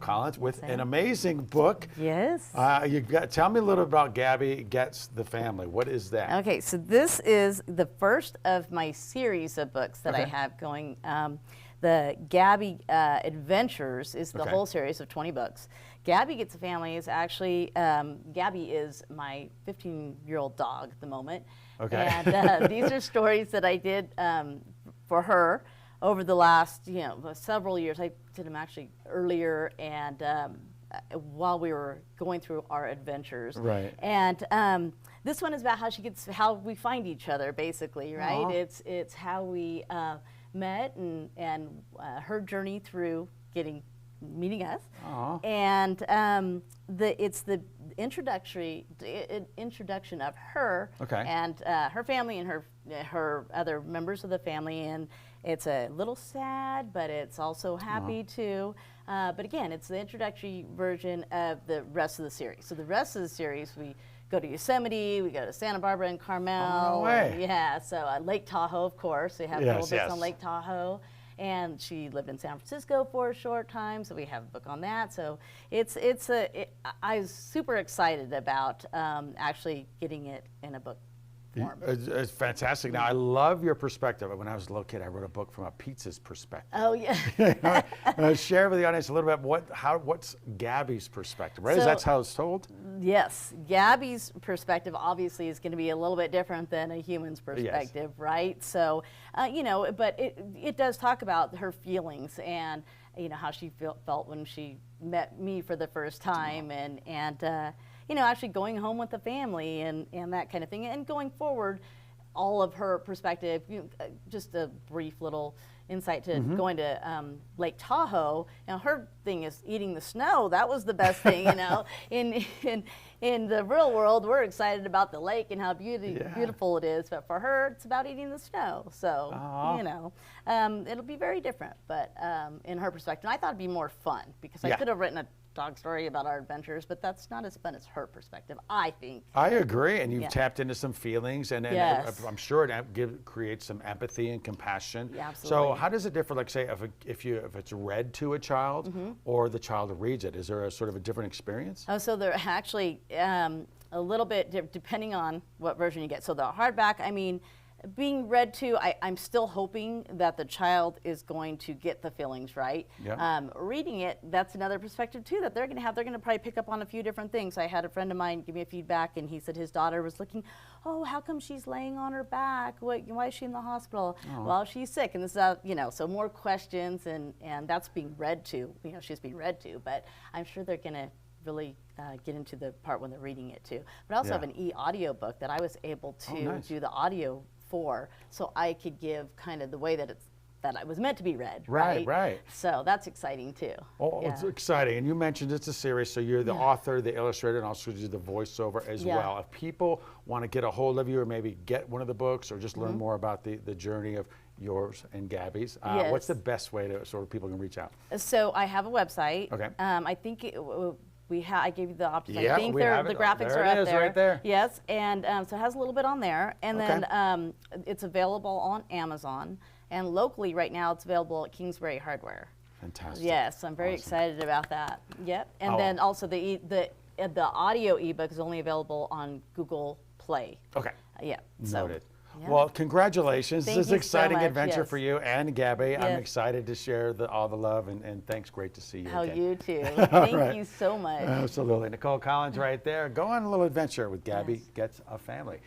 Collins with an amazing book. Yes. Tell me a little about Gabbie Gets the Family. What is that? Okay, so this is the first of my series of books that I Okay. have going. The Gabbie Adventures is the Okay. whole series of 20 books. Gabbie Gets a Family is actually, Gabbie is my 15-year-old dog at the moment. Okay. And these are stories that I did for her over the last, several years. I did them actually earlier and while we were going through our adventers. Right. And this one is about how we find each other, basically, right? Aw. It's how we met and her journey through meeting us. Aw. And it's the introduction of her Okay. and her family and her other members of the family, and it's a little sad, but it's also happy too. But again, it's the introductory version of the rest of the series. So the rest of the series, we go to Yosemite, we go to Santa Barbara and Carmel. Oh, no way. Yeah, so Lake Tahoe, of course. We have Yes, little bits yes. on Lake Tahoe. And she lived in San Francisco for a short time, so we have a book on that. So I was super excited about actually getting it in a book form. It's fantastic. Now, I love your perspective. When I was a little kid, I wrote a book from a pizza's perspective. Oh, yeah. Share with the audience a little bit what's Gabbie's perspective, right? So- That's how it's told? Yes, Gabbie's perspective obviously is going to be a little bit different than a human's perspective, right? So, but it does talk about her feelings and, how she felt when she met me for the first time and actually going home with the family and that kind of thing. And going forward, all of her perspective, just a brief little insight to going to Lake Tahoe. Her thing is eating the snow. That was the best thing, In the real world, we're excited about the lake and how beautiful it is. But for her, it's about eating the snow. So, it'll be very different. But in her perspective, and I thought it'd be more fun because I could have written a dog story about our adventures, but that's not as fun as her perspective, I think. I agree, and you've tapped into some feelings, and Yes. I'm sure it creates some empathy and compassion. Yeah, absolutely. So how does it differ, like say, if it's read to a child or the child reads it? Is there a sort of a different experience? Oh, so they're actually a little bit depending on what version you get. So the hardback, being read to, I'm still hoping that the child is going to get the feelings right. Yeah. Reading it, that's another perspective too that they're going to probably pick up on a few different things. I had a friend of mine give me a feedback, and he said his daughter was looking, oh, how come she's laying on her back? Why is she in the hospital? Oh. Well, she's sick, and this is so more questions, and that's being read to. She's being read to, but I'm sure they're going to really get into the part when they're reading it too. But I also have an e-audio book that I was able to do the audio for, so I could give kind of the way that I was meant to be read. Right. So that's exciting too. Oh, it's exciting. And you mentioned it's a series, so you're the author, the illustrator, and also do the voiceover as well. If people want to get a hold of you or maybe get one of the books or just learn more about the journey of yours and Gabbie's, what's the best way to sort of people can reach out? So I have a website. Okay. I think I gave you the options. Yeah, I think we have the it. graphics There are it up is, there. right there. Yes, and so it has a little bit on there. And then it's available on Amazon. And locally right now it's available at Kingsbury Hardware. Fantastic. Yes, I'm very excited about that. Yep. And then also the audio ebook is only available on Google Play. Okay. Yeah. Noted. Yeah. Well, congratulations. Thank This is you an so exciting much, adventure yes. for you and Gabbie. I'm Yes. excited to share all the love, and thanks. Great to see you How again. you too. Thank right. you so much. Absolutely. Nichole Collins right there. Go on a little adventure with Gabbie Yes. Gets a Family.